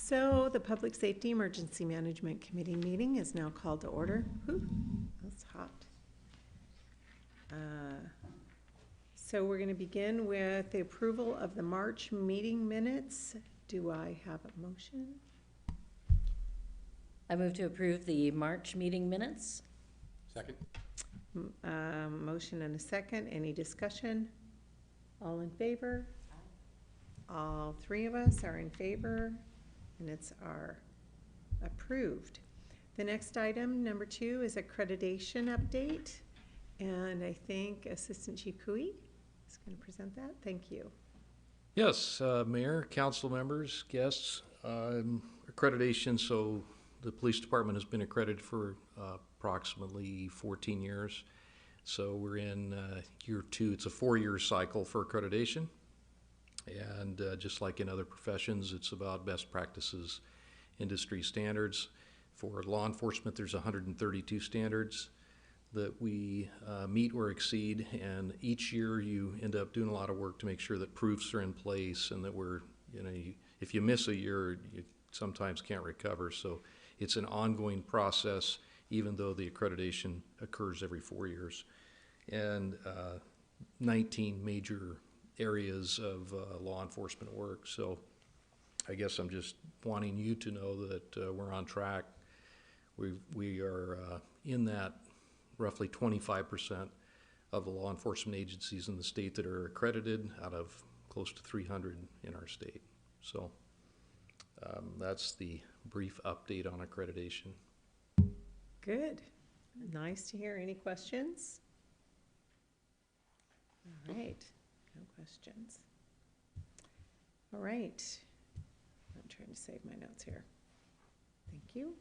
So the Public Safety Emergency Management Committee meeting is now called to order. Whew, that's hot. So we're going to begin with the approval of the March meeting minutes. Do I have a motion? I move to approve the March meeting minutes. Second. Motion and a second. Any discussion? All in favor? All three of us are in favor. Minutes are approved. The next item, number 2, is accreditation update. And I think Assistant Chief Cooey is going to present that. Thank you. Yes, Mayor, council members, guests, accreditation. So the police department has been accredited for approximately 14 years. So we're in year 2. It's a 4-year cycle for accreditation. And just like in other professions, it's about best practices, industry standards. For law enforcement, there's 132 standards that we meet or exceed, and each year you end up doing a lot of work to make sure that proofs are in place and that we're, if you miss a year, you sometimes can't recover. So it's an ongoing process, even though the accreditation occurs every 4 years. And 19 major areas of law enforcement work. So I guess I'm just wanting you to know that we're on track. We are in that roughly 25% of the law enforcement agencies in the state that are accredited out of close to 300 in our state. So that's the brief update on accreditation. Good. Nice to hear. Any questions? All right. No questions. All right. I'm trying to save my notes here. Thank you.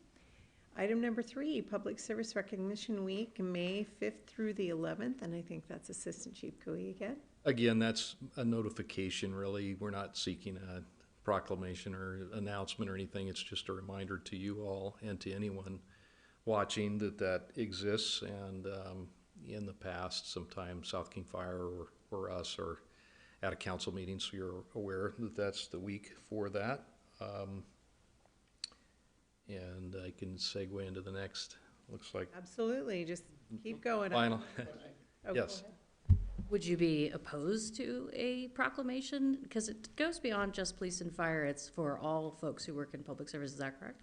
Item number 3, Public Service Recognition Week, May 5th through the 11th, and I think that's Assistant Chief Cooey again. Again, that's a notification, really. We're not seeking a proclamation or announcement or anything. It's just a reminder to you all and to anyone watching that exists. And in the past, sometimes South King Fire or us are at a council meeting, so you're aware that that's the week for that. And I can segue into the next, looks like. Absolutely, just keep going. Final. Oh, Yes. Would you be opposed to a proclamation? Because it goes beyond just police and fire. It's for all folks who work in public service. Is that correct?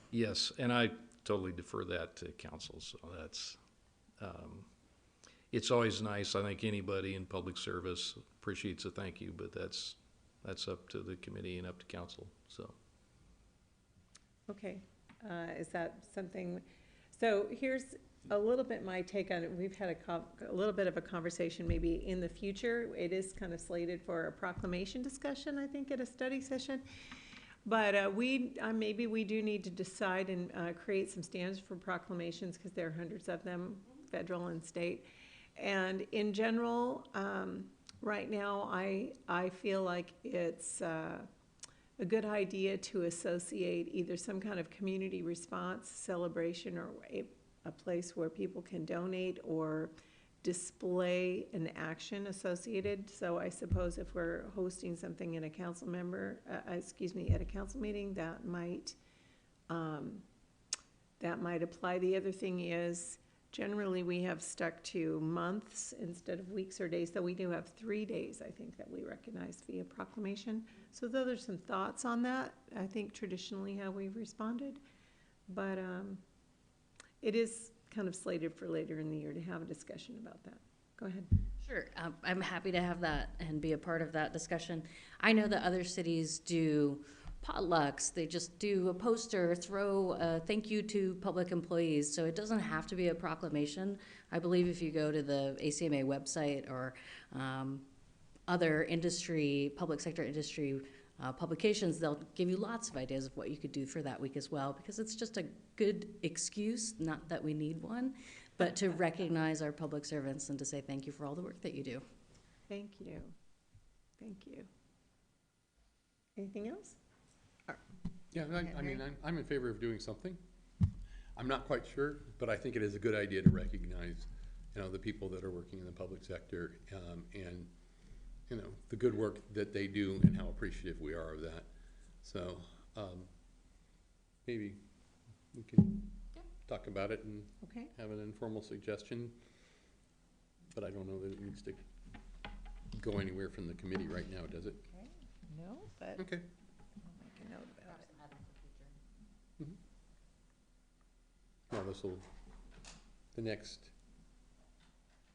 Yes, and I totally defer that to council. So that's, it's always nice. I think anybody in public service appreciates a thank you, but that's up to the committee and up to council. So. Okay, is that something, so here's a little bit my take on it. We've had a little bit of a conversation maybe in the future. It is kind of slated for a proclamation discussion, I think, at a study session. But maybe we do need to decide and create some standards for proclamations, because there are hundreds of them, federal and state. And in general, right now, I feel like it's a good idea to associate either some kind of community response celebration or a place where people can donate or display an action associated. So I suppose if we're hosting something in a council member, at a council meeting, that might apply. The other thing is, generally we have stuck to months instead of weeks or days, though we do have 3 days, I think, that we recognize via proclamation. So though there's some thoughts on that, I think traditionally how we've responded, but it is kind of slated for later in the year to have a discussion about that. Go ahead. Sure. I'm happy to have that and be a part of that discussion. I know that other cities do potlucks. They just do a poster, throw a thank you to public employees. So it doesn't have to be a proclamation. I believe if you go to the ACMA website or other industry, public sector industry publications, they'll give you lots of ideas of what you could do for that week as well, because it's just a good excuse, not that we need one, but to recognize our public servants and to say thank you for all the work that you do. Thank you. Thank you. Anything else? Yeah, I mean, I'm in favor of doing something. I'm not quite sure, but I think it is a good idea to recognize, the people that are working in the public sector, and the good work that they do and how appreciative we are of that. So maybe we can Yeah. talk about it and Okay, have an informal suggestion. But I don't know that it needs to go anywhere from the committee right now, does it? okay, no, but Okay. I'll make a note about it. Now the next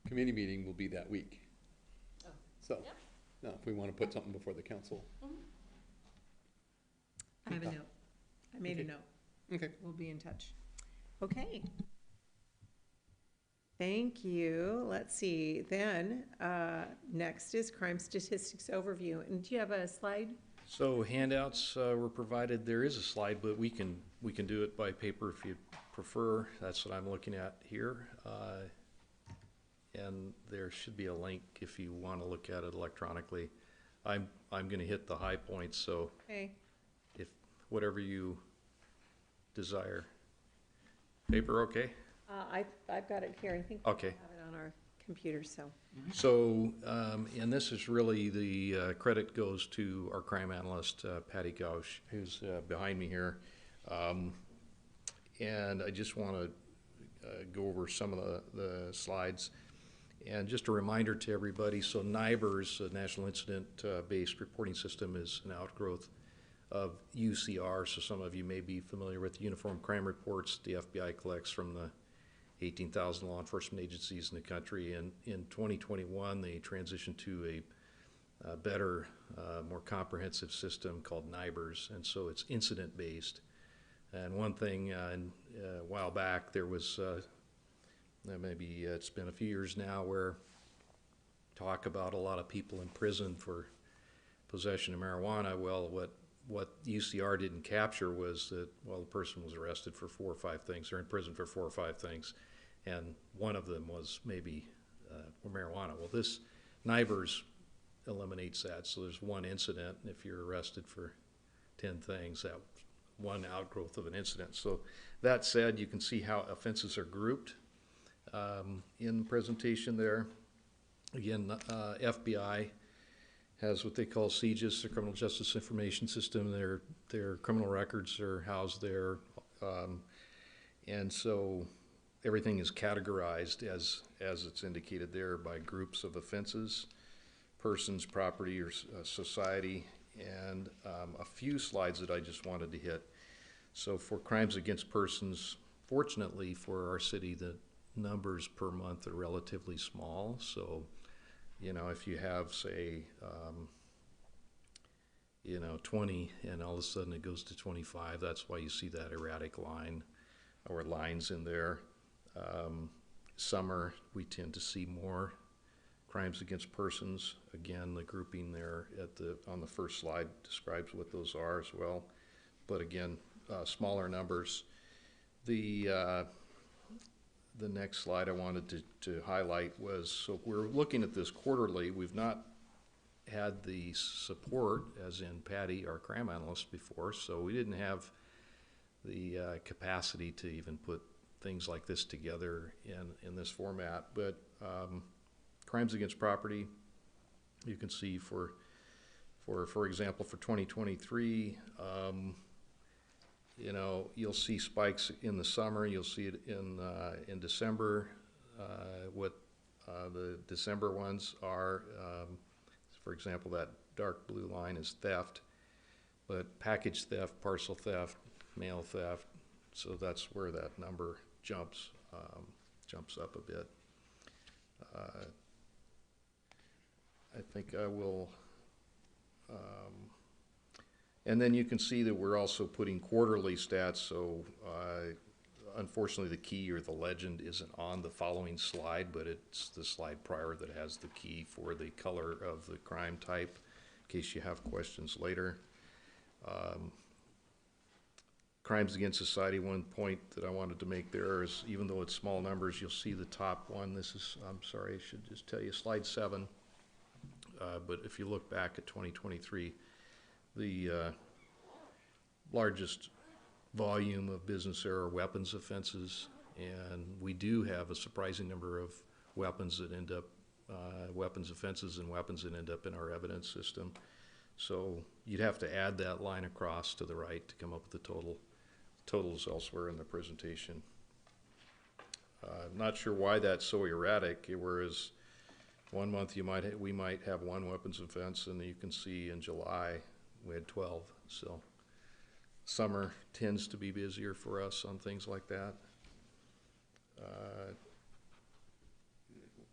committee meeting will be that week. Oh. So, Yep. now if we want to put something before the council. I have a Okay. note. I made a Okay. note. Okay. We'll be in touch. Okay. Thank you. Let's see, then, next is crime statistics overview. And do you have a slide? So handouts were provided. There is a slide, but we can do it by paper if you prefer. That's what I'm looking at here. And there should be a link if you want to look at it electronically. I'm going to hit the high points, so Okay, if whatever you desire. Paper, okay? I've got it here. I think Okay. we have it on our computer, so. So, and this is really the credit goes to our crime analyst, Patty Gausch, who's behind me here. And I just want to go over some of the slides. And just a reminder to everybody, so NIBRS, the National Incident Based Reporting System, is an outgrowth of UCR. So some of you may be familiar with the Uniform Crime Reports the FBI collects from the 18,000 law enforcement agencies in the country. And in 2021, they transitioned to a better, more comprehensive system called NIBRS. And so it's incident-based. And one thing, a while back, there was, maybe it's been a few years now, where talk about a lot of people in prison for possession of marijuana. Well, what UCR didn't capture was that, well, the person was arrested for 4 or 5 things, or in prison for 4 or 5 things, and one of them was maybe marijuana. Well, this NIBRS eliminates that, so there's one incident, and if you're arrested for 10 things, that one outgrowth of an incident. So that said, you can see how offenses are grouped in the presentation there. Again, FBI has what they call CJIS, the Criminal Justice Information System. Their criminal records are housed there. And so everything is categorized as it's indicated there by groups of offenses, persons, property, or society, and a few slides that I just wanted to hit. So for crimes against persons, fortunately for our city, the numbers per month are relatively small. So, you know, if you have, say, 20, and all of a sudden it goes to 25, that's why you see that erratic line or lines in there. Summer, we tend to see more crimes against persons. Again, the grouping there on the first slide describes what those are as well. But again, smaller numbers. The next slide I wanted to highlight was, so we're looking at this quarterly. We've not had the support, as in Patty, our crime analyst, before, so we didn't have the capacity to even put things like this together in this format. But crimes against property, you can see for example, for 2023, you'll see spikes in the summer. You'll see it in December. What the December ones are, for example, that dark blue line is theft, but package theft, parcel theft, mail theft. So that's where that number jumps up a bit. I think I will. And then you can see that we're also putting quarterly stats. So unfortunately, the key or the legend isn't on the following slide, but it's the slide prior that has the key for the color of the crime type, in case you have questions later. Crimes against society, one point that I wanted to make there is, even though it's small numbers, you'll see the top one. This is, I'm sorry, I should just tell you, slide 7. But if you look back at 2023, the largest volume of business error weapons offenses, and we do have a surprising number of weapons that end up, weapons offenses and weapons that end up in our evidence system. So you'd have to add that line across to the right to come up with the total. Totals elsewhere in the presentation. Not sure why that's so erratic, whereas one month we might have one weapons offense, and you can see in July we had 12. So summer tends to be busier for us on things like that.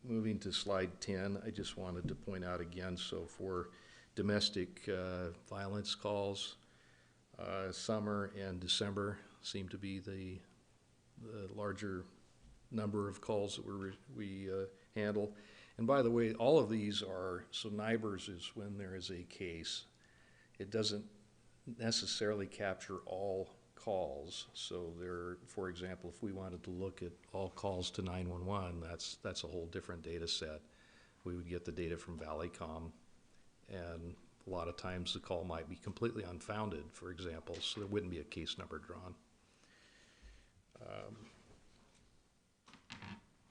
Moving to slide 10, I just wanted to point out again, so for domestic violence calls, summer and December seem to be the larger number of calls that we handle. And by the way, all of these are, so NIBRS is when there is a case. It doesn't necessarily capture all calls. So there, for example, if we wanted to look at all calls to 911, that's a whole different data set. We would get the data from Valleycom, and a lot of times the call might be completely unfounded, for example, so there wouldn't be a case number drawn.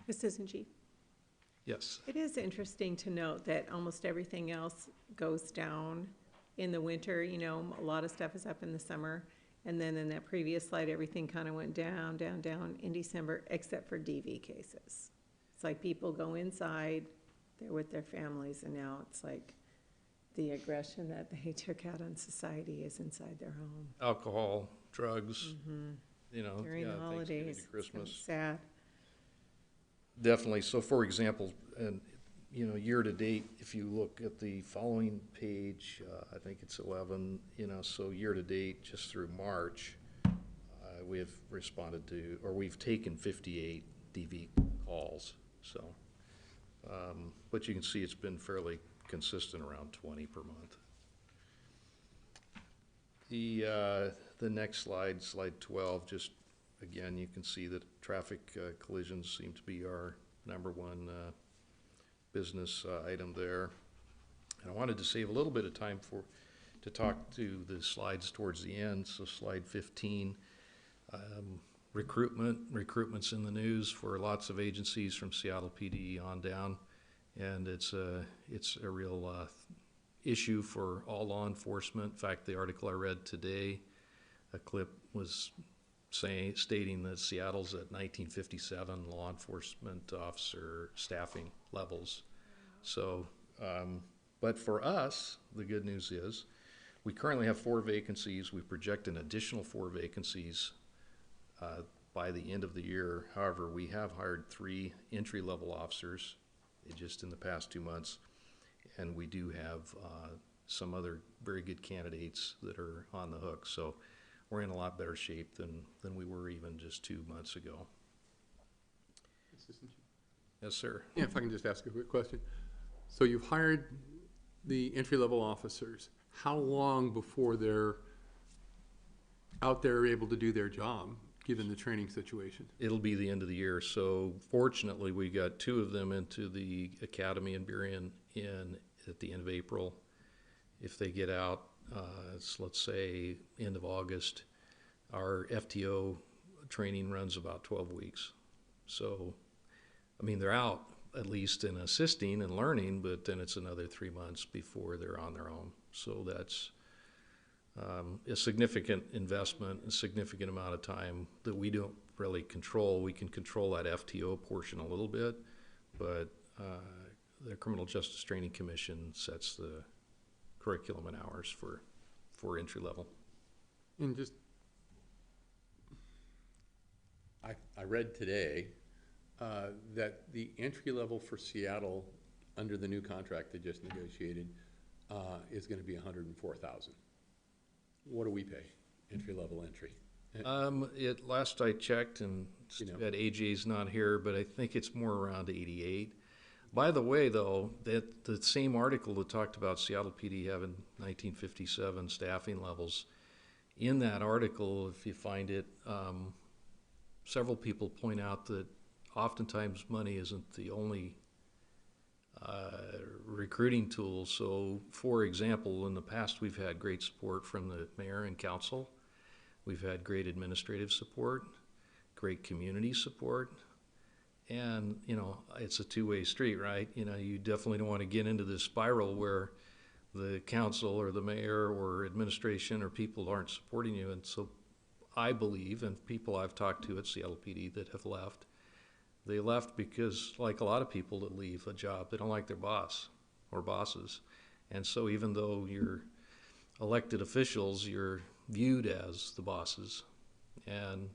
Assistant Chief. Yes. It is interesting to note that almost everything else goes down in the winter. You know, a lot of stuff is up in the summer. And then in that previous slide, everything kind of went down, down, down in December, except for DV cases. It's like people go inside, they're with their families, and now it's like the aggression that they took out on society is inside their home. Alcohol, drugs, you know, During the Thanksgiving holidays, to Christmas. it's sad. Definitely. So for example, and you know, year to date, if you look at the following page, I think it's 11, you know, so year to date, just through March, we have responded to, or we've taken 58 DV calls. So, but you can see it's been fairly consistent around 20 per month. The next slide, slide 12, just again, you can see that traffic collisions seem to be our #1 business item there. And I wanted to save a little bit of time to talk to the slides towards the end. So slide 15, recruitment's in the news for lots of agencies from Seattle PD on down, and it's a real issue for all law enforcement. In fact, the article I read today, a clip was stating that Seattle's at 1957 law enforcement officer staffing levels. So, but for us, the good news is we currently have 4 vacancies. We project an additional 4 vacancies by the end of the year. However, we have hired 3 entry-level officers just in the past 2 months, and we do have some other very good candidates that are on the hook. So we're in a lot better shape than we were even just 2 months ago. Assistant Chief. Yes, sir. Yeah, if I can just ask a quick question. So you've hired the entry-level officers. How long before they're out there able to do their job, given the training situation? It'll be the end of the year. So fortunately, we got 2 of them into the academy in Burien at the end of April. If they get out, let's say end of August, our FTO training runs about 12 weeks. So, I mean, they're out at least in assisting and learning, but then it's another 3 months before they're on their own. So that's a significant investment, a significant amount of time that we don't really control. We can control that FTO portion a little bit, but the Criminal Justice Training Commission sets the curriculum and hours for entry level. And just, I read today that the entry level for Seattle under the new contract they just negotiated is going to be $104,000. What do we pay entry level entry? Last I checked, and You know. that AJ's not here, but I think it's more around 88. By the way, though, that the same article that talked about Seattle PD having 1957 staffing levels, in that article, if you find it, several people point out that oftentimes money isn't the only recruiting tool. So, for example, in the past, we've had great support from the mayor and council. We've had great administrative support, great community support. And, you know, it's a two-way street, right? You know, you definitely don't want to get into this spiral where the council or the mayor or administration or people aren't supporting you. And so I believe, and people I've talked to at Seattle PD that have left, they left because, like a lot of people that leave a job, they don't like their boss or bosses. And so even though you're elected officials, you're viewed as the bosses. And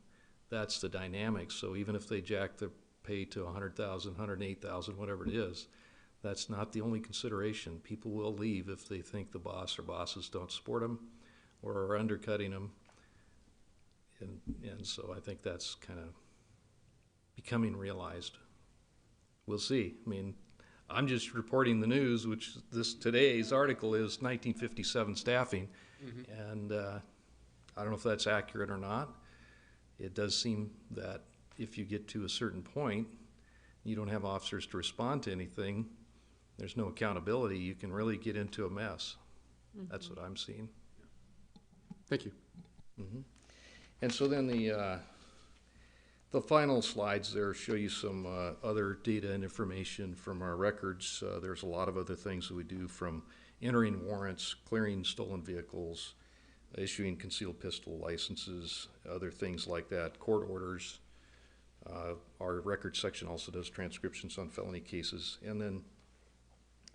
that's the dynamic. So even if they jack their pay to 100,000, 108,000, whatever it is, that's not the only consideration. People will leave if they think the boss or bosses don't support them or are undercutting them. And so I think that's kind of becoming realized. We'll see. I mean, I'm just reporting the news, which today's article is 1957 staffing. And I don't know if that's accurate or not. It does seem that if you get to a certain point, you don't have officers to respond to anything, there's no accountability, you can really get into a mess. That's what I'm seeing. Thank you. And so then the final slides there show you some other data and information from our records. There's a lot of other things that we do, from entering warrants, clearing stolen vehicles, issuing concealed pistol licenses, other things like that, court orders. Our record section also does transcriptions on felony cases. And then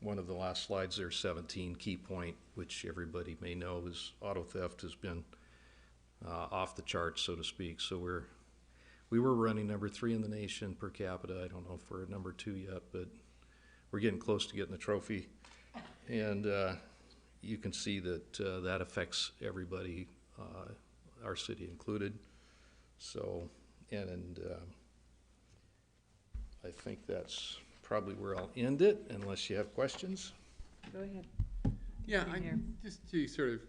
one of the last slides there, 17, key point, which everybody may know, is auto theft has been off the charts, so to speak. So we were running number 3 in the nation per capita. I don't know if we're at number 2 yet, but we're getting close to getting the trophy. And you can see that that affects everybody, our city included. So, and I think that's probably where I'll end it, unless you have questions. Go ahead. Yeah, Right here. just to sort of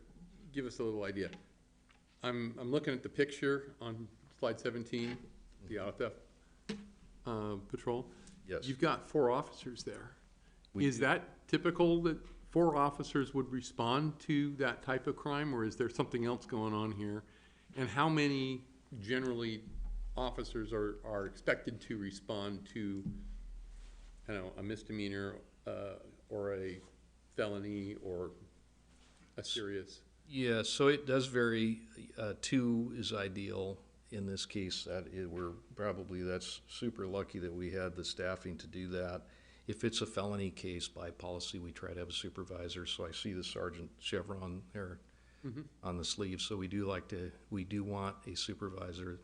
give us a little idea. I'm looking at the picture on slide 17, the auto theft patrol. Yes. You've got 4 officers there. We Is do. that typical that 4 officers would respond to that type of crime, or is there something else going on here? And how many generally officers are expected to respond to, I don't know, a misdemeanor or a felony or a serious? Yeah, so it does vary. 2 is ideal in this case. That's super lucky that we had the staffing to do that. If it's a felony case, by policy, we try to have a supervisor. So I see the sergeant chevron there on the sleeve. So we do want a supervisor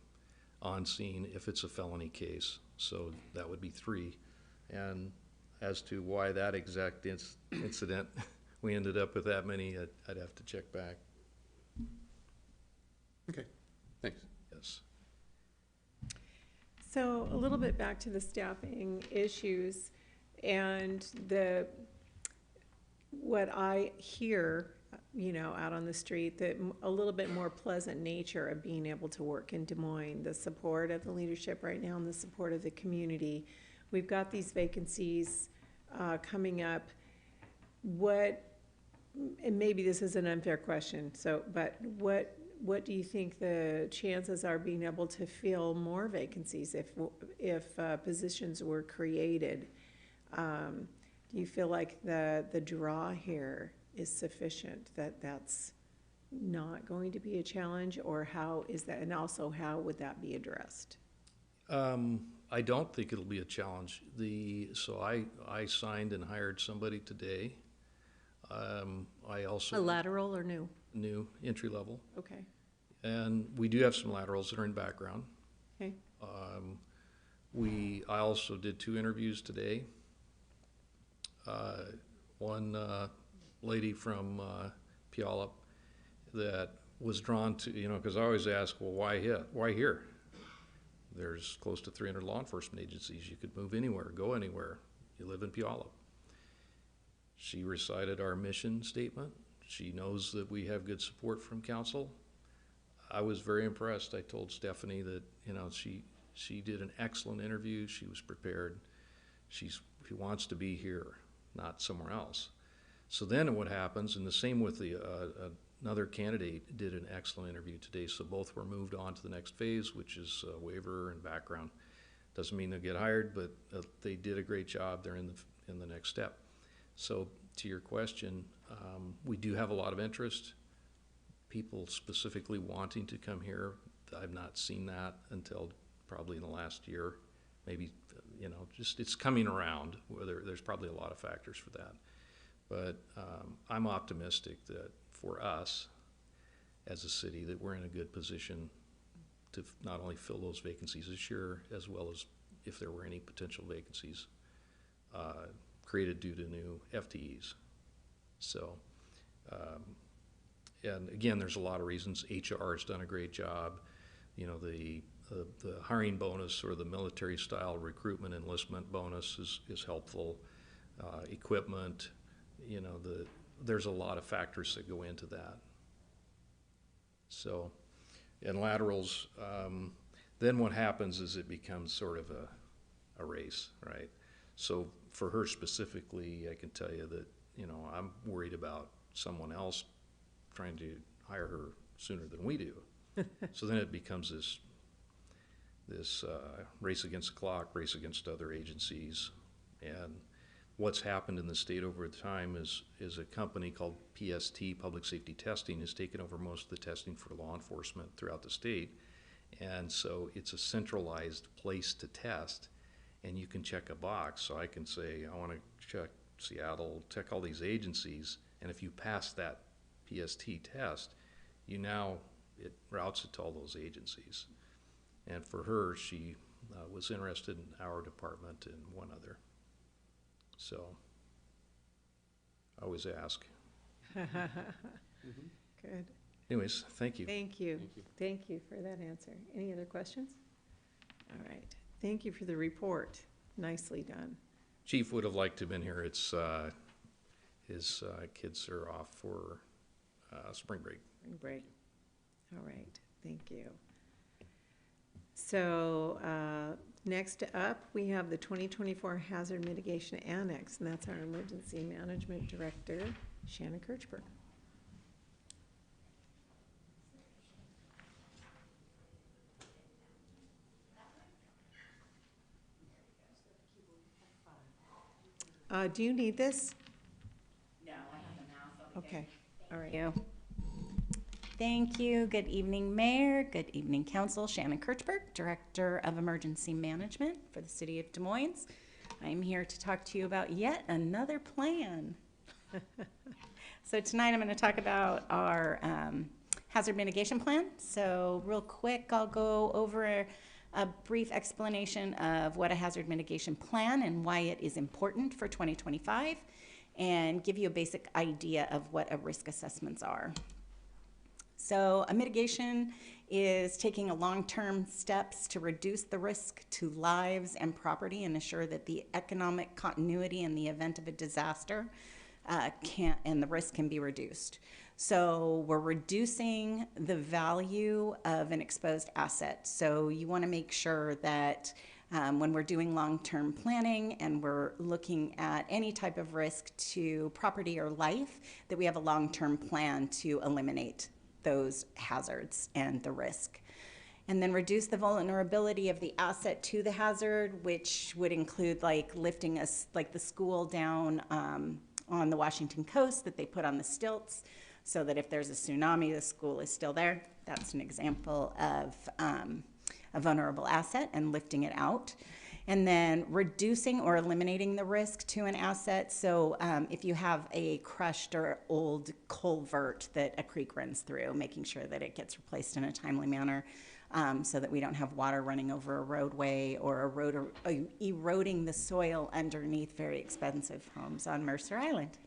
on scene if it's a felony case. So that would be 3. And as to why that exact incident, we ended up with that many, I'd have to check back. Okay, thanks. Yes. So a little bit back to the staffing issues and what I hear, out on the street, that a little bit more pleasant nature of being able to work in Des Moines, the support of the leadership right now and the support of the community. We've got these vacancies coming up. And maybe this is an unfair question, but what do you think the chances are being able to fill more vacancies if positions were created? Do you feel like the draw here is sufficient, that's not going to be a challenge, or how is that, and also how would that be addressed? I don't think it'll be a challenge. So I signed and hired somebody today. I also A lateral or new? new entry level, Okay, and we do have some laterals that are in background. okay, I also did 2 interviews today. One lady from Puyallup that was drawn to, because I always ask, well, why here? There's close to 300 law enforcement agencies. You could move anywhere, go anywhere. You live in Puyallup. She recited our mission statement. She knows that we have good support from council. I was very impressed. I told Stephanie that, she did an excellent interview. She was prepared. She wants to be here, not somewhere else. So then what happens, and the same with another candidate did an excellent interview today, so both were moved on to the next phase, which is waiver and background. Doesn't mean they'll get hired, but they did a great job. They're in the next step. So to your question, we do have a lot of interest. People specifically wanting to come here. I've not seen that until probably in the last year. Maybe, just it's coming around. There's probably a lot of factors for that. But I'm optimistic that for us as a city that we're in a good position to not only fill those vacancies this year, as well as if there were any potential vacancies created due to new FTEs. So, and again, there's a lot of reasons. HR has done a great job. The hiring bonus or the military style recruitment enlistment bonus is helpful. Equipment, there's a lot of factors that go into that. So, and laterals, then what happens is it becomes sort of a race, right? So for her specifically, I can tell you that, I'm worried about someone else trying to hire her sooner than we do. So then it becomes this race against the clock, race against other agencies. And what's happened in the state over time is a company called PST, Public Safety Testing, has taken over most of the testing for law enforcement throughout the state. And so it's a centralized place to test, and you can check a box. So I can say, I want to check Seattle, check all these agencies, and if you pass that PST test, it routes it to all those agencies. And for her, she was interested in our department and one other. So I always ask. Good. Anyways, thank you. Thank you. Thank you for that answer. Any other questions? All right. Thank you for the report. Nicely done. Chief would have liked to have been here. It's his kids are off for spring break. Spring break. All right. Thank you. So next up, we have the 2024 Hazard Mitigation Annex, and that's our Emergency Management Director, Shannon Kirchberg. Do you need this? No, I have them now, so. Okay. All right. Thank you. Good evening, Mayor. Good evening, Council. Shannon Kirchberg, Director of Emergency Management for the City of Des Moines. I'm here to talk to you about yet another plan. So tonight I'm going to talk about our hazard mitigation plan. So real quick, I'll go over a brief explanation of what a hazard mitigation plan and why it is important for 2025, and give you a basic idea of what a risk assessments are. So a mitigation is taking a long-term steps to reduce the risk to lives and property and ensure that the economic continuity in the event of a disaster and the risk can be reduced. So we're reducing the value of an exposed asset. So you want to make sure that when we're doing long-term planning and we're looking at any type of risk to property or life, that we have a long-term plan to eliminate those hazards and the risk. And then reduce the vulnerability of the asset to the hazard, which would include like lifting the school down on the Washington coast that they put on the stilts, so that if there's a tsunami, the school is still there. That's an example of a vulnerable asset, and lifting it out. And then reducing or eliminating the risk to an asset. So if you have a crushed or old culvert that a creek runs through, making sure that it gets replaced in a timely manner, so that we don't have water running over a roadway or eroding the soil underneath very expensive homes on Mercer Island.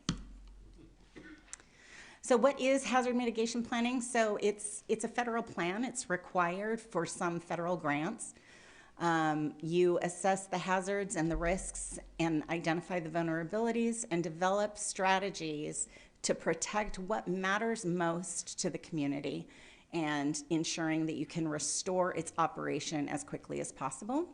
So what is hazard mitigation planning? So it's a federal plan. It's required for some federal grants. You assess the hazards and the risks and identify the vulnerabilities and develop strategies to protect what matters most to the community and ensuring that you can restore its operation as quickly as possible.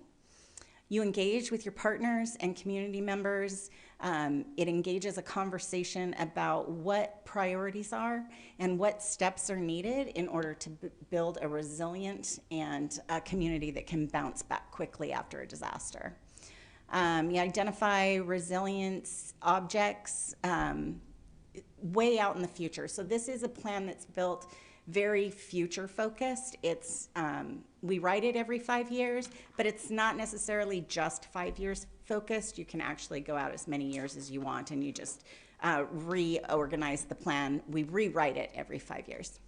You engage with your partners and community members. It engages a conversation about what priorities are and what steps are needed in order to build a resilient and a community that can bounce back quickly after a disaster. You identify resilience objects way out in the future. So this is a plan that's built very future focused. It's we write it every 5 years, but it's not necessarily just 5 years focused. You can actually go out as many years as you want, and you just reorganize the plan. We rewrite it every 5 years.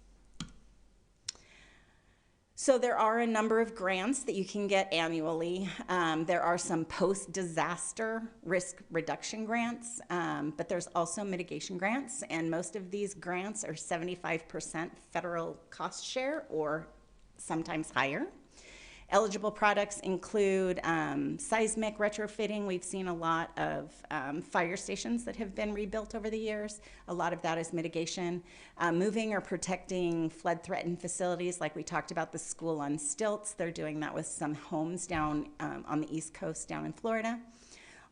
So there are a number of grants that you can get annually. There are some post-disaster risk reduction grants, but there's also mitigation grants, and most of these grants are 75% federal cost share or sometimes higher. Eligible products include seismic retrofitting. We've seen a lot of fire stations that have been rebuilt over the years. A lot of that is mitigation. Moving or protecting flood-threatened facilities, like we talked about the school on stilts. They're doing that with some homes down on the East Coast down in Florida.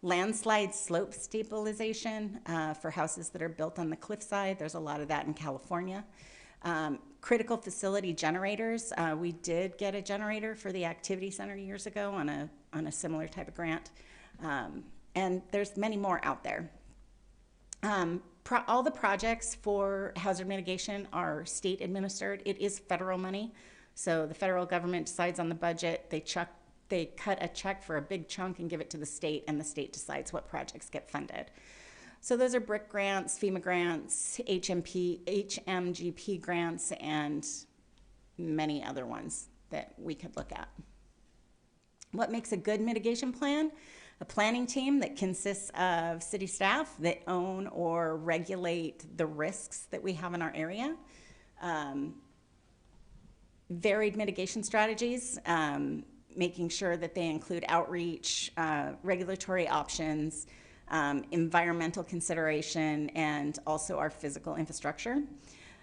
Landslide slope stabilization for houses that are built on the cliffside. There's a lot of that in California. Critical facility generators. We did get a generator for the activity center years ago on a similar type of grant. And there's many more out there. All the projects for hazard mitigation are state administered. It is federal money. So the federal government decides on the budget. They cut a check for a big chunk and give it to the state, and the state decides what projects get funded. So those are BRIC grants, FEMA grants, HMGP grants, and many other ones that we could look at. What makes a good mitigation plan? A planning team that consists of city staff that own or regulate the risks that we have in our area. Varied mitigation strategies, making sure that they include outreach, regulatory options, environmental consideration, and also our physical infrastructure.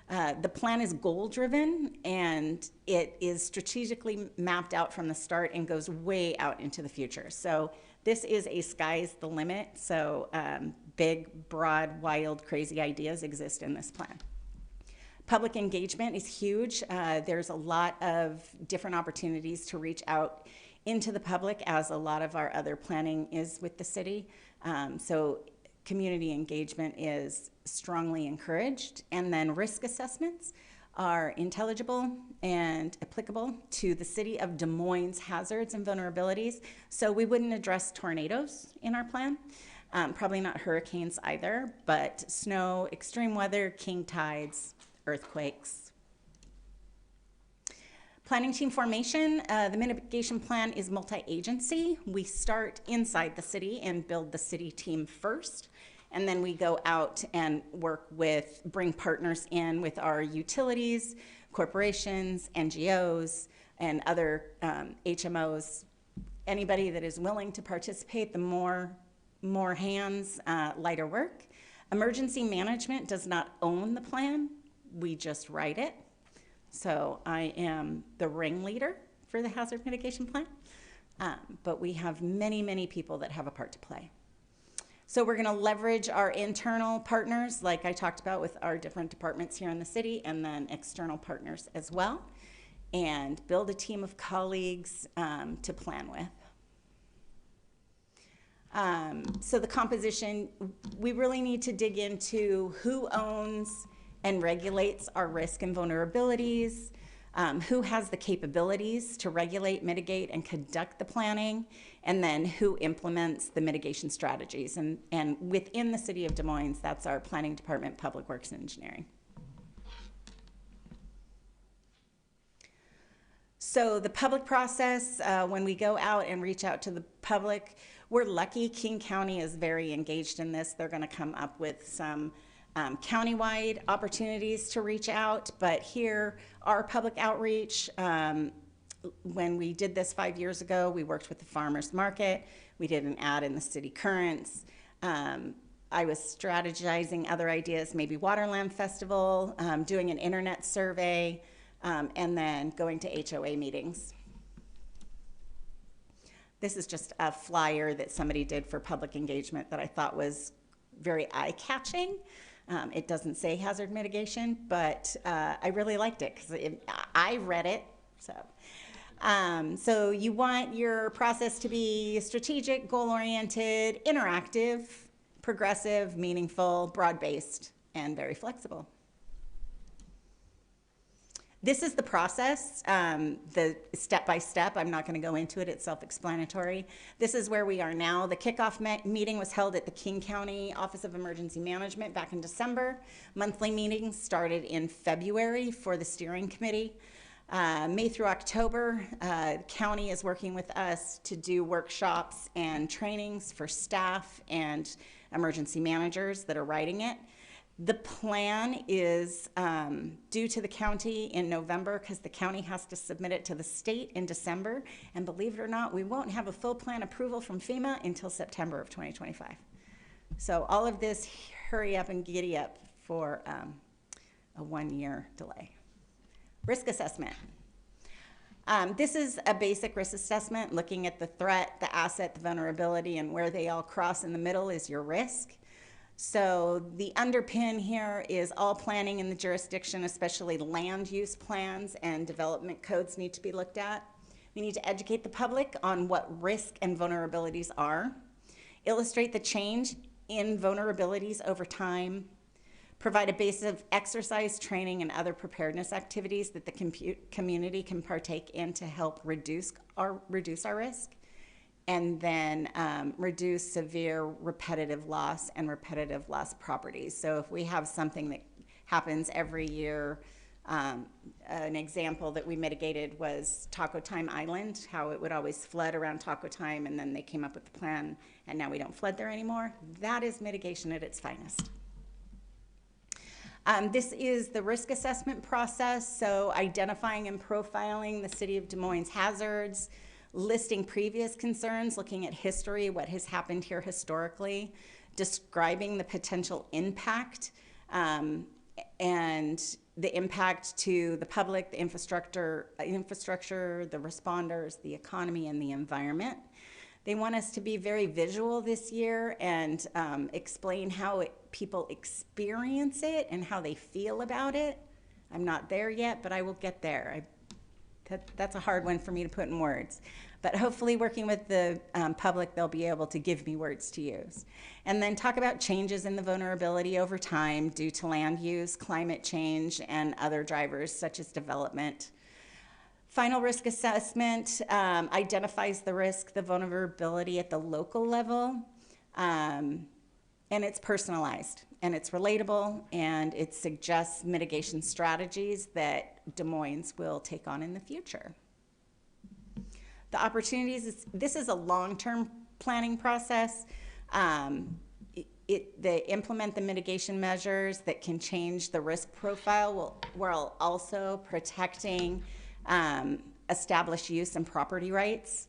The plan is goal-driven, and it is strategically mapped out from the start and goes way out into the future. So this is a sky's the limit, so big, broad, wild, crazy ideas exist in this plan. Public engagement is huge. There's a lot of different opportunities to reach out into the public, as a lot of our other planning is with the city. So community engagement is strongly encouraged. And then risk assessments are intelligible and applicable to the city of Des Moines' hazards and vulnerabilities. So we wouldn't address tornadoes in our plan, probably not hurricanes either, but snow, extreme weather, king tides, earthquakes. Planning team formation, the mitigation plan is multi-agency. We start inside the city and build the city team first, and then we go out and bring partners in with our utilities, corporations, NGOs, and other HMOs. Anybody that is willing to participate, the more hands, lighter work. Emergency management does not own the plan. We just write it. So I am the ringleader for the hazard mitigation plan, but we have many, many people that have a part to play. So we're gonna leverage our internal partners, like I talked about with our different departments here in the city, and then external partners as well, and build a team of colleagues to plan with. So the composition, we really need to dig into who owns and regulates our risk and vulnerabilities, who has the capabilities to regulate, mitigate, and conduct the planning, and then who implements the mitigation strategies. And within the city of Des Moines, that's our planning department, public works and engineering. So the public process, when we go out and reach out to the public, we're lucky. King County is very engaged in this. They're gonna come up with some countywide opportunities to reach out, but here, our public outreach, when we did this 5 years ago, we worked with the farmers market. We did an ad in the city currents. I was strategizing other ideas, maybe Waterland Festival, doing an internet survey, and then going to HOA meetings. This is just a flyer that somebody did for public engagement that I thought was very eye-catching. It doesn't say hazard mitigation, but I really liked it because I read it. So So you want your process to be strategic, goal-oriented, interactive, progressive, meaningful, broad-based, and very flexible. This is the process, the step-by-step. I'm not going to go into it. It's self-explanatory. This is where we are now. The kickoff meeting was held at the King County Office of Emergency Management back in December. Monthly meetings started in February for the steering committee. May through October, the county is working with us to do workshops and trainings for staff and emergency managers that are writing it. The plan is due to the county in November because the county has to submit it to the state in December. And believe it or not, we won't have a full plan approval from FEMA until September of 2025. So all of this, hurry up and giddy up for a 1-year delay. Risk assessment. This is a basic risk assessment looking at the threat, the asset, the vulnerability, and where they all cross in the middle is your risk. So the underpin here is all planning in the jurisdiction, especially land use plans and development codes need to be looked at. We need to educate the public on what risk and vulnerabilities are, illustrate the change in vulnerabilities over time, provide a base of exercise, training, and other preparedness activities that the community can partake in to help reduce our risk, and then reduce severe repetitive loss and repetitive loss properties. So if we have something that happens every year, an example that we mitigated was Taco Time Island, how it would always flood around Taco Time, and then they came up with the plan, and now we don't flood there anymore. That is mitigation at its finest. This is the risk assessment process, so identifying and profiling the City of Des Moines hazards, listing previous concerns, looking at history, what has happened here historically, describing the potential impact, and the impact to the public, the infrastructure, the responders, the economy, and the environment. They want us to be very visual this year and explain how people experience it and how they feel about it. I'm not there yet, but I will get there. That's a hard one for me to put in words. But hopefully working with the public, they'll be able to give me words to use. And then talk about changes in the vulnerability over time due to land use, climate change, and other drivers such as development. Final risk assessment identifies the risk, the vulnerability at the local level, and it's personalized, and it's relatable, and it suggests mitigation strategies that Des Moines will take on in the future. The opportunities, this is a long-term planning process. They implement the mitigation measures that can change the risk profile while also protecting established use and property rights.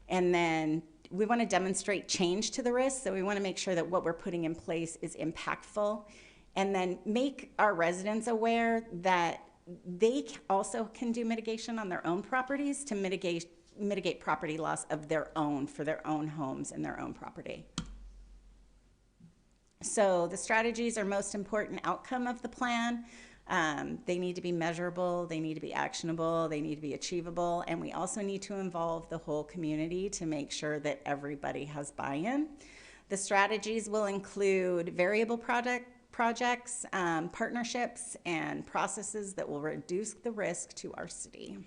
And then we want to demonstrate change to the risk, so we want to make sure that what we're putting in place is impactful, and then make our residents aware that they also can do mitigation on their own properties to mitigate property loss of their own for their own homes and their own property. So the strategies are most important outcome of the plan. They need to be measurable, they need to be actionable, they need to be achievable, and we also need to involve the whole community to make sure that everybody has buy-in. The strategies will include variable projects, partnerships, and processes that will reduce the risk to our city.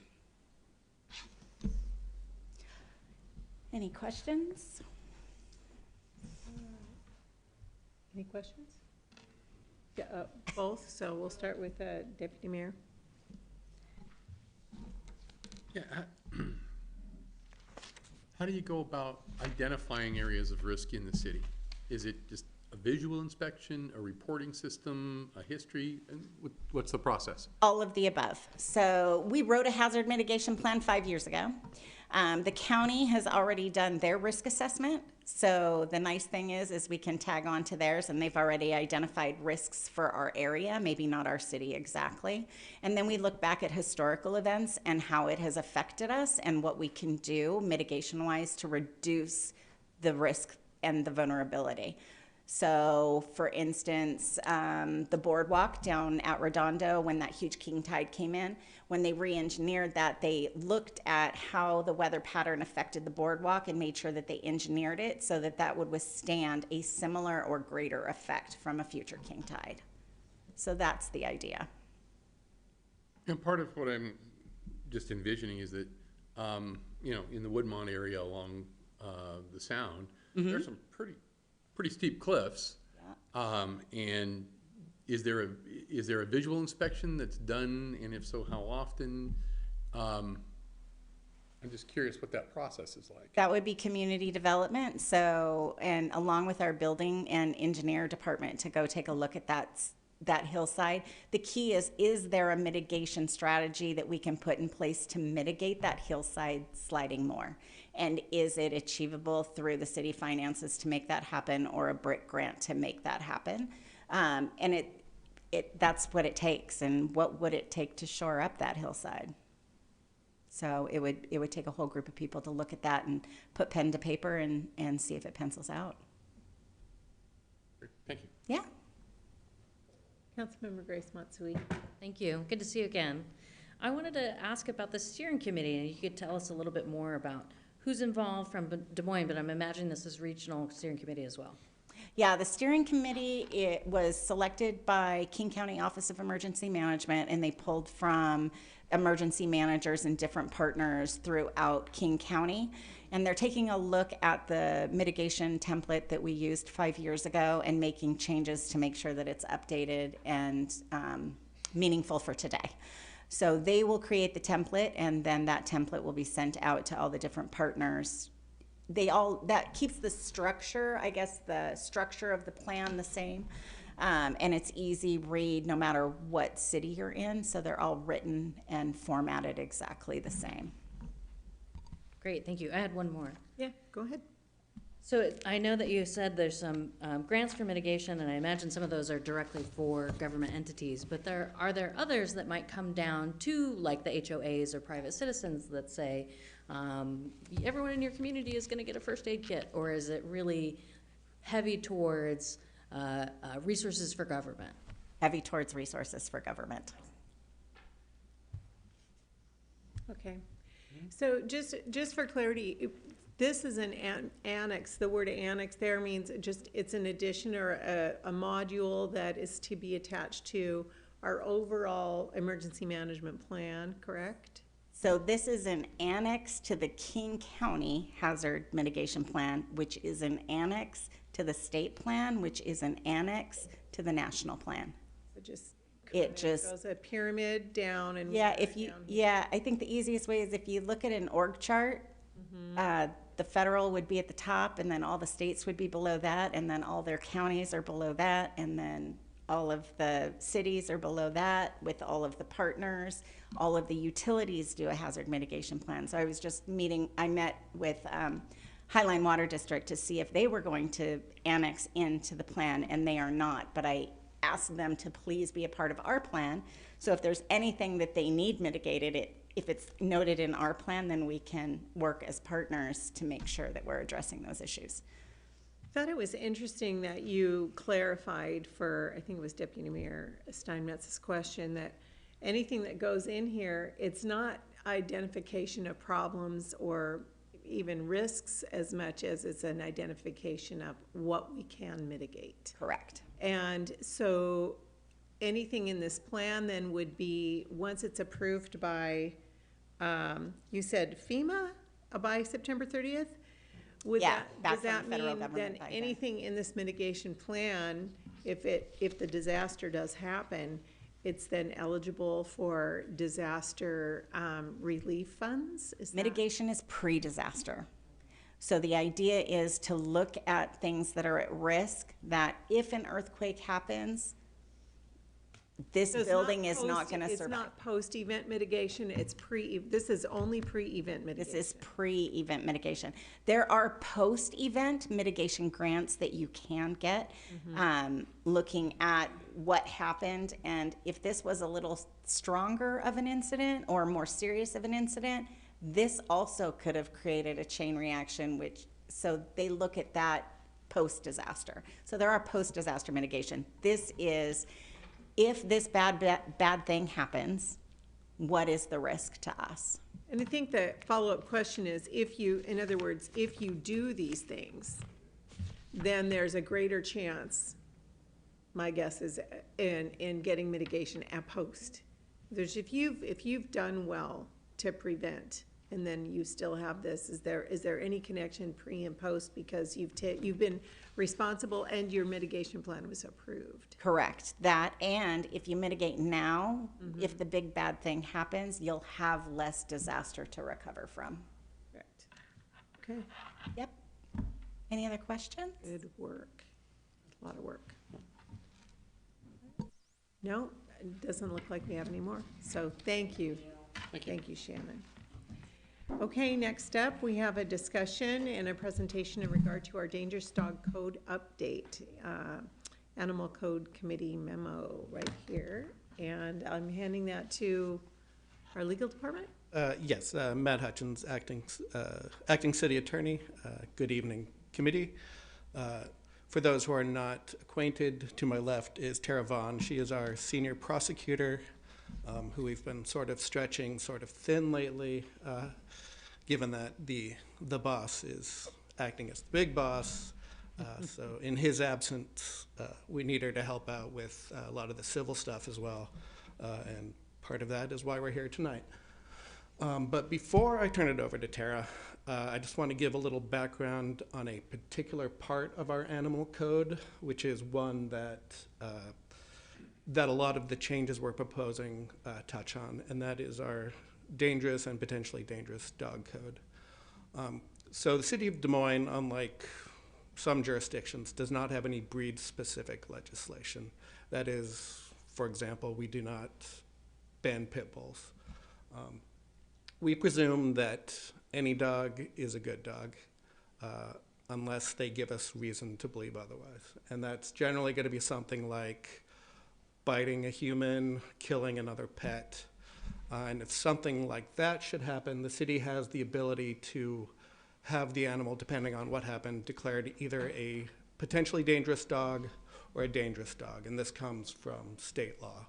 Any questions? Any questions? Yeah, both, so we'll start with Deputy Mayor. Yeah, how do you go about identifying areas of risk in the city? Is it just a visual inspection, a reporting system, a history, and what's the process? All of the above. So we wrote a hazard mitigation plan 5 years ago. The county has already done their risk assessment. So the nice thing is we can tag on to theirs, and they've already identified risks for our area, maybe not our city exactly. And then we look back at historical events and how it has affected us and what we can do mitigation-wise to reduce the risk and the vulnerability. So, for instance, the boardwalk down at Redondo, when that huge king tide came in, when they re-engineered that, they looked at how the weather pattern affected the boardwalk and made sure that they engineered it so that that would withstand a similar or greater effect from a future king tide. So that's the idea. And part of what I'm just envisioning is that, you know, in the Woodmont area along the Sound, there's some pretty steep cliffs. And is there a visual inspection that's done, and if so, how often? I'm just curious what that process is like. That would be community development. So, and along with our building and engineer department to go take a look at that hillside. The key is there a mitigation strategy that we can put in place to mitigate that hillside sliding more? And is it achievable through the city finances to make that happen, or a BRIC grant to make that happen? And that's what it takes. And what would it take to shore up that hillside? So it would take a whole group of people to look at that and put pen to paper and see if it pencils out. Thank you. Yeah. Councilmember Grace Matsui. Thank you. Good to see you again. I wanted to ask about the steering committee, and you could tell us a little bit more about who's involved from Des Moines, but I'm imagining this is regional steering committee as well. Yeah, the steering committee, it was selected by King County Office of Emergency Management, and they pulled from emergency managers and different partners throughout King County. And they're taking a look at the mitigation template that we used 5 years ago and making changes to make sure that it's updated and meaningful for today. So they will create the template, and then that template will be sent out to all the different partners. That keeps the structure, I guess, the structure of the plan the same. And it's easy read no matter what city you're in. So they're all written and formatted exactly the same. Great, thank you. I had one more. Yeah, go ahead. So I know that you said there's some grants for mitigation, and I imagine some of those are directly for government entities, but are there others that might come down to, like the HOAs or private citizens that say, everyone in your community is gonna get a first aid kit, or is it really heavy towards resources for government? Heavy towards resources for government. Okay. So just for clarity, this is an annex. The word annex there means it's an addition or a module that is to be attached to our overall emergency management plan, correct? So this is an annex to the King County Hazard Mitigation Plan, which is an annex to the state plan, which is an annex to the national plan. So It just goes a pyramid down and yeah. down. I think the easiest way is if you look at an org chart. The federal would be at the top, and then all the states would be below that, and then all their counties are below that, and then all of the cities are below that with all of the partners. All of the utilities do a hazard mitigation plan. So I met with Highline Water District to see if they were going to annex into the plan, and they are not. But I asked them to please be a part of our plan. So if there's anything that they need mitigated, if it's noted in our plan, then we can work as partners to make sure that we're addressing those issues. I thought it was interesting that you clarified for, I think it was Deputy Mayor Steinmetz's question, that anything that goes in here, it's not identification of problems or even risks as much as it's an identification of what we can mitigate. Correct. And so anything in this plan then would be, once it's approved by, you said FEMA by September 30th? Yeah, Does that's when that the federal mean government then buys it. anything in this mitigation plan, if the disaster does happen, it's then eligible for disaster relief funds? Mitigation is pre-disaster. So the idea is to look at things that are at risk, that if an earthquake happens, this So it's building is not going to It's survive. not post-event mitigation, it's this is only pre-event mitigation. This is pre-event mitigation. There are post-event mitigation grants that you can get, looking at what happened, and if this was a little stronger of an incident or more serious of an incident, this also could have created a chain reaction, so they look at that post-disaster. So there are post-disaster mitigation. This is, if this bad thing happens, what is the risk to us? And I think the follow-up question is, if you, in other words, if you do these things, then there's a greater chance, my guess is, in getting mitigation at post. There's, if you've done well to prevent, and then you still have this, is there any connection pre and post because you've been responsible and your mitigation plan was approved? Correct. That, and if you mitigate now, if the big bad thing happens, you'll have less disaster to recover from. Correct. Okay, Yep. Any other questions? good work. A lot of work. No, it doesn't look like we have any more. So thank you. Thank you, Shannon. Okay, next up, we have a discussion and a presentation in regard to our dangerous dog code update, Animal Code Committee memo right here. And I'm handing that to our legal department. Yes, Matt Hutchins, acting city attorney. Good evening, committee. For those who are not acquainted, to my left is Tara Vaughn. She is our senior prosecutor, who we've been sort of stretching sort of thin lately, given that the boss is acting as the big boss. So in his absence, we need her to help out with a lot of the civil stuff as well. And part of that is why we're here tonight. But before I turn it over to Tara, I just want to give a little background on a particular part of our animal code, which is one that a lot of the changes we're proposing touch on, and that is our dangerous and potentially dangerous dog code. So the city of Des Moines, unlike some jurisdictions, does not have any breed-specific legislation. That is, for example, we do not ban pit bulls. We presume that any dog is a good dog, unless they give us reason to believe otherwise. And that's generally going to be something like biting a human, killing another pet. And if something like that should happen, the city has the ability to have the animal, depending on what happened, declared either a potentially dangerous dog or a dangerous dog. And this comes from state law.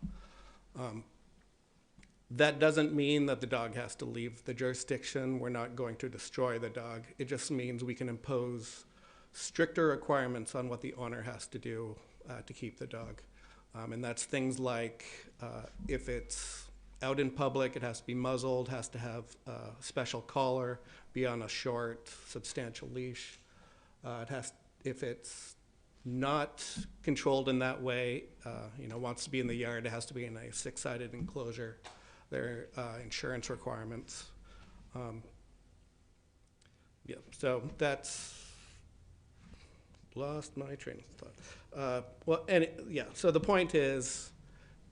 That doesn't mean that the dog has to leave the jurisdiction. We're not going to destroy the dog. It just means we can impose stricter requirements on what the owner has to do to keep the dog. And that's things like if it's out in public, it has to be muzzled, has to have a special collar, be on a short, substantial leash. If it's not controlled in that way, wants to be in the yard, it has to be in a 6-sided enclosure. There are insurance requirements. So that's, lost my train of thought. So the point is,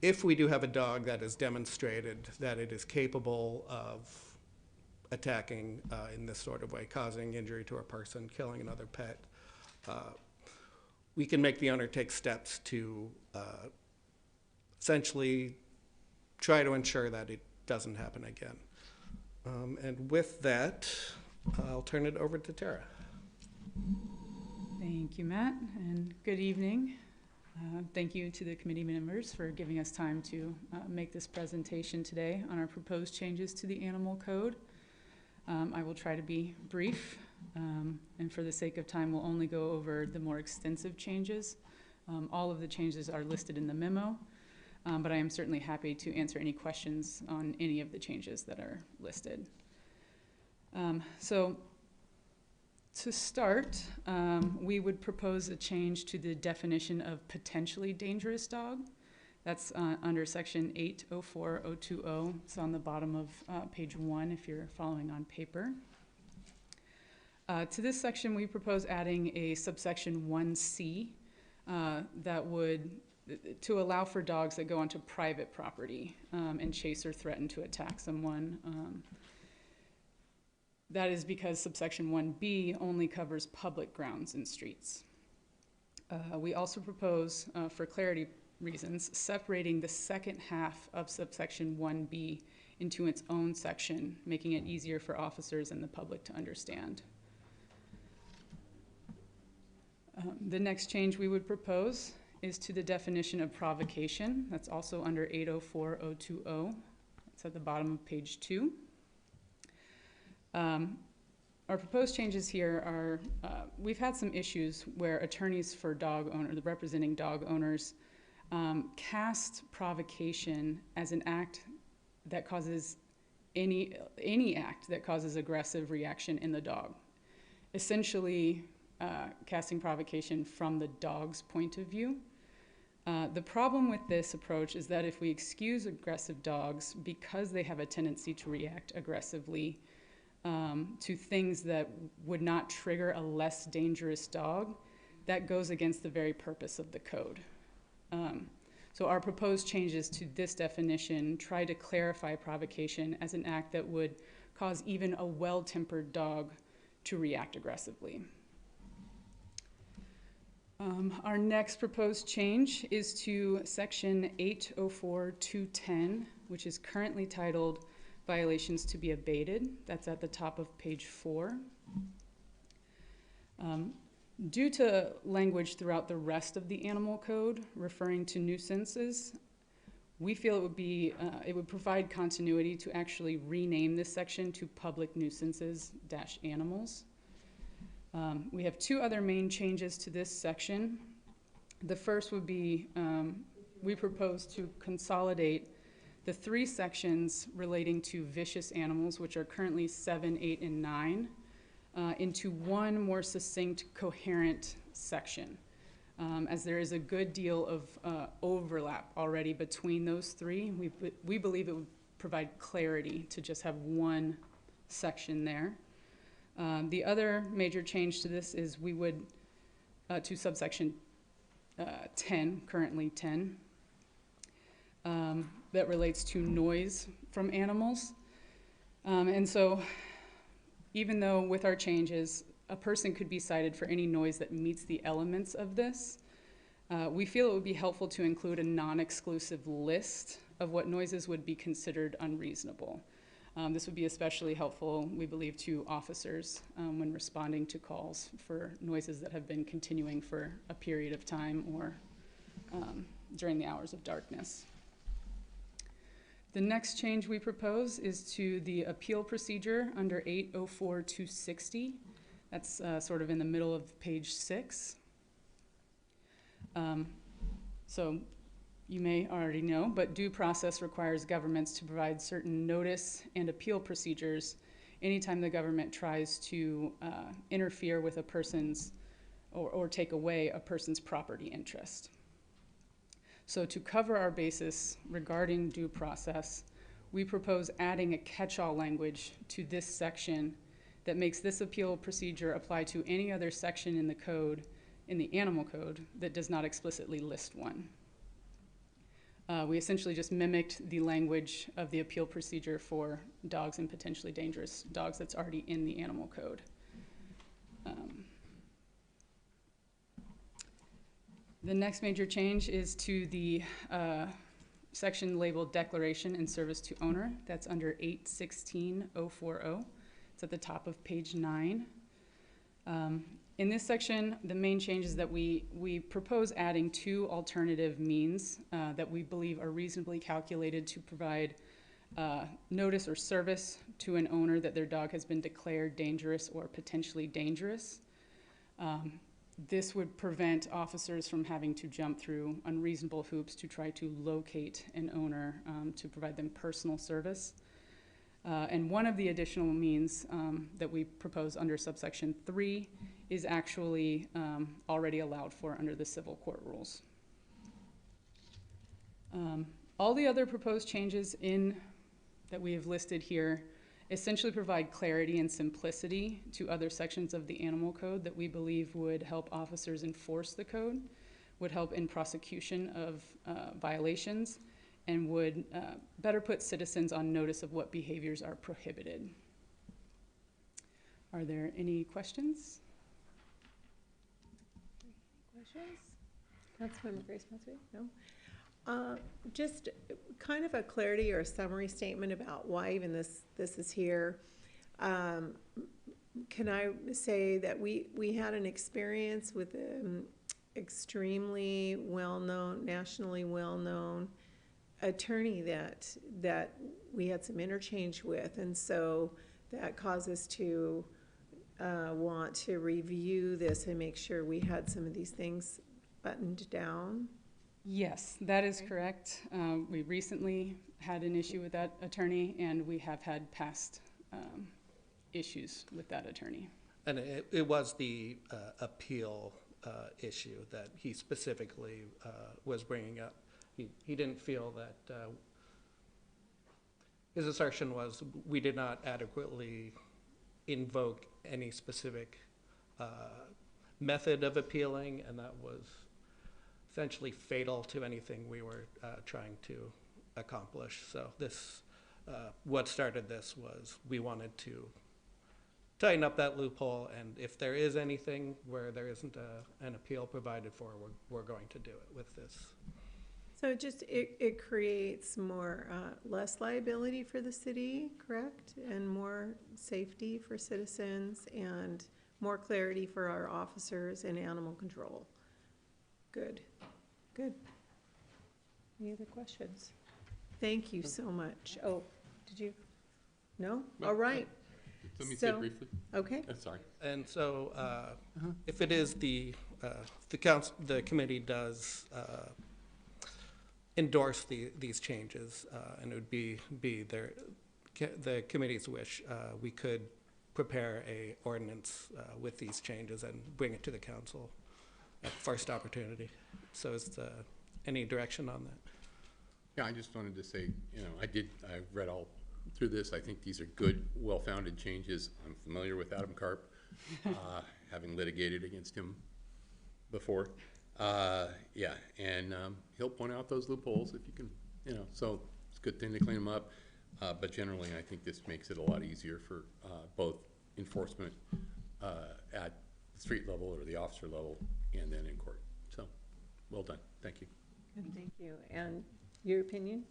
if we do have a dog that is demonstrated that it is capable of attacking in this sort of way, causing injury to a person, killing another pet, we can make the owner take steps to essentially try to ensure that it doesn't happen again. And with that, I'll turn it over to Tara. Thank you, Matt, and good evening. Thank you to the committee members for giving us time to make this presentation today on our proposed changes to the animal code. I will try to be brief, and for the sake of time, we'll only go over the more extensive changes. All of the changes are listed in the memo, but I am certainly happy to answer any questions on any of the changes that are listed. So to start, we would propose a change to the definition of potentially dangerous dog. That's under section 804.020. It's on the bottom of page 1 if you're following on paper. To this section, we propose adding a subsection 1C that would, to allow for dogs that go onto private property and chase or threaten to attack someone. That is because subsection 1B only covers public grounds and streets. We also propose, for clarity reasons, separating the second half of subsection 1B into its own section, making it easier for officers and the public to understand. The next change we would propose is to the definition of provocation. That's also under 804020. It's at the bottom of page 2. Our proposed changes here are, we've had some issues where attorneys for dog owners, representing dog owners, cast provocation as an act that causes any act that causes aggressive reaction in the dog. Essentially, casting provocation from the dog's point of view. The problem with this approach is that if we excuse aggressive dogs because they have a tendency to react aggressively to things that would not trigger a less dangerous dog, that goes against the very purpose of the code. So our proposed changes to this definition try to clarify provocation as an act that would cause even a well-tempered dog to react aggressively. Our next proposed change is to section 804210, which is currently titled Violations to be Abated. That's at the top of page 4. Due to language throughout the rest of the animal code referring to nuisances, we feel it would provide continuity to actually rename this section to public nuisances-animals. We have 2 other main changes to this section. The first would be we propose to consolidate the 3 sections relating to vicious animals, which are currently 7, 8, and 9, into one more succinct, coherent section, as there is a good deal of overlap already between those 3. We believe it would provide clarity to just have one section there. The other major change to this is we would, to subsection 10, currently 10, that relates to noise from animals. And so even though with our changes, a person could be cited for any noise that meets the elements of this, we feel it would be helpful to include a non-exclusive list of what noises would be considered unreasonable. This would be especially helpful, we believe, to officers when responding to calls for noises that have been continuing for a period of time or during the hours of darkness. The next change we propose is to the appeal procedure under 804260. That's sort of in the middle of page 6. So you may already know, but due process requires governments to provide certain notice and appeal procedures anytime the government tries to interfere with a person's or take away a person's property interest. So to cover our basis regarding due process, we propose adding a catch-all language to this section that makes this appeal procedure apply to any other section in the code, in the animal code, that does not explicitly list one. We essentially just mimicked the language of the appeal procedure for dogs and potentially dangerous dogs that's already in the animal code. The next major change is to the section labeled Declaration and Service to Owner. That's under 816040. It's at the top of page 9. In this section, the main change is that we propose adding 2 alternative means that we believe are reasonably calculated to provide notice or service to an owner that their dog has been declared dangerous or potentially dangerous. This would prevent officers from having to jump through unreasonable hoops to try to locate an owner to provide them personal service. And one of the additional means that we propose under subsection 3 is actually already allowed for under the civil court rules. All the other proposed changes that we have listed here essentially provide clarity and simplicity to other sections of the animal code that we believe would help officers enforce the code, would help in prosecution of violations, and would better put citizens on notice of what behaviors are prohibited. Are there any questions? Questions? Councilmember Grace Musgrave? No? Just kind of a clarity or a summary statement about why even this is here. can I say that we had an experience with extremely well-known, nationally well-known attorney that we had some interchange with, and so that caused us to want to review this and make sure we had some of these things buttoned down. Yes, that is Okay. correct. We recently had an issue with that attorney, and we have had past issues with that attorney. And it was the appeal issue that he specifically was bringing up. He didn't feel that, his assertion was we did not adequately invoke any specific method of appealing, and that was essentially fatal to anything we were trying to accomplish. So this, what started this was we wanted to tighten up that loophole, and if there is anything where there isn't an appeal provided for, we're going to do it with this. So it creates more, less liability for the city, correct? And more safety for citizens and more clarity for our officers in animal control. Good, good. Any other questions? Thank you so much. Oh, did you? No? No, All right, Let me say So- briefly. okay. Sorry. And so, if it is the council, the committee does endorse these changes, and it would be the committee's wish, we could prepare a ordinance with these changes and bring it to the council at first opportunity. So is any direction on that? Yeah, I just wanted to say, I read all through this. I think these are good, well-founded changes. I'm familiar with Adam Karp, having litigated against him before. Yeah, and he'll point out those loopholes if you can, so it's a good thing to clean them up. But generally, I think this makes it a lot easier for both enforcement at the street level or the officer level and then in court. So, well done. Thank you. Good, thank you. And your opinion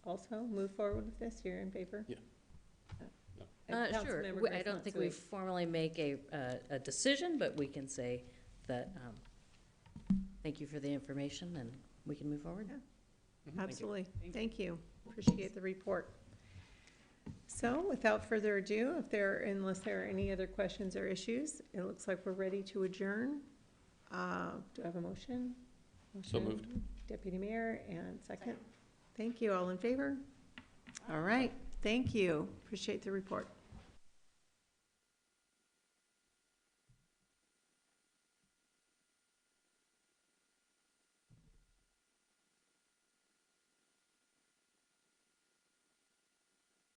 also, move forward with this? You're in favor? Yeah. And Sure. Councilmember I Grace don't think Matsui. we formally make a decision, but we can say that, thank you for the information, and we can move forward. Absolutely. Thank you. Thank you. Appreciate the report. So without further ado, unless there are any other questions or issues, it looks like we're ready to adjourn. Do I have a motion? So Motion, moved. Deputy Mayor, and second. Thank you. All in favor? All right. Thank you. Appreciate the report.